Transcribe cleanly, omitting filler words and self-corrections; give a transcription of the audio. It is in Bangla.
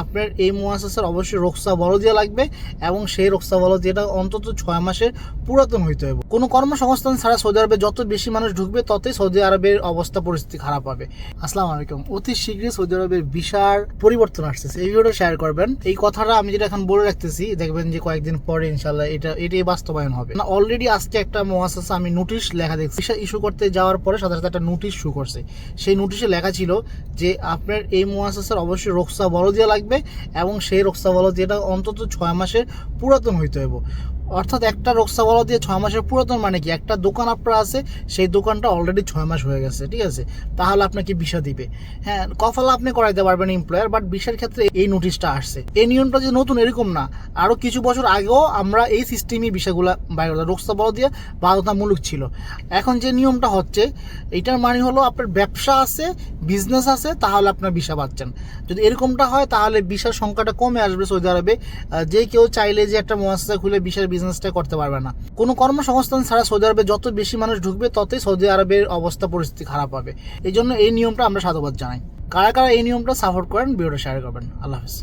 আপনার এই মুআসাসার অবশ্যই রোকসা বলদিয়া লাগবে এবং সেই রোকসা বলদিয়াটা অন্তত 6 মাসের পুরাতন হইতে হবে। কোনো কর্মসংস্থান ছাড়া সৌদি আরবে যত বেশি মানুষ ঢুকবে ততই সৌদি আরবের অবস্থা পরিস্থিতি খারাপ হবে। আসসালামু আলাইকুম। অতি শীঘ্রই সৌদি আরবের ভিসার পরিবর্তন আসতেছে, এই ভিডিওটা শেয়ার করবেন। এই কথাটা আমি যেটা এখন বলে রাখতেছি, দেখবেন যে কয়েকদিন পরে ইনশাল্লাহ এটাই বাস্তবায়ন হবে। অলরেডি আজকে একটা মুআসাসা আমি নোটিশ লেখা দেখছি, ভিসা ইস্যু করতে যাওয়ার পরে সাথে সাথে একটা নোটিশ শু করছে। সেই নোটিশে লেখা ছিল যে আপনার এই মুআসাসার অবশ্যই রোকসা বলদিয়া লাগবে এবং সেই রোকসা বলদিয়াটা অন্তত 6 মাসের পুরাতন হইতে হবে। অর্থাৎ একটা রোকসা বলদিয়া 6 মাসের পুরাতন মানে কি, একটা দোকান আপনার আছে, সেই দোকানটা অলরেডি 6 মাস হয়ে গেছে, ঠিক আছে, তাহলে আপনাকে ভিসা দিবে। হ্যাঁ, কফালা আপনি করাইতে পারবেন এমপ্লয়ার, বাট ভিসার ক্ষেত্রে এই নোটিশটা আসছে। এই নিয়মটা যে নতুন এরকম না, আরও কিছু বছর আগেও আমরা এই সিস্টেমই ভিসাগুলো বাইরে করতাম, রোকসা বলদিয়া বাধ্যতামূলক ছিল। এখন যে নিয়মটা হচ্ছে, এটার মানে হলো আপনার ব্যবসা আছে, বিজনেস আছে, তাহলে আপনার ভিসা পাচ্ছেন। যদি এরকমটা হয় তাহলে ভিসার সংখ্যাটা কমে আসবে সৌদি আরবে। যে কেউ চাইলে যে একটা মুআসাসা খুলে ভিসার বিজনেসটা করতে পারবে না। কোনো কর্মসংস্থান ছাড়া সৌদি আরবে যত বেশি মানুষ ঢুকবে ততই সৌদি আরবের অবস্থা পরিস্থিতি খারাপ হবে। এই জন্য এই নিয়মটা আমরা সাধুবাদ জানাই। কারা কারা এই নিয়মটা সাপোর্ট করেন ভিডিওটা শেয়ার করবেন। আল্লাহ হাফেজ।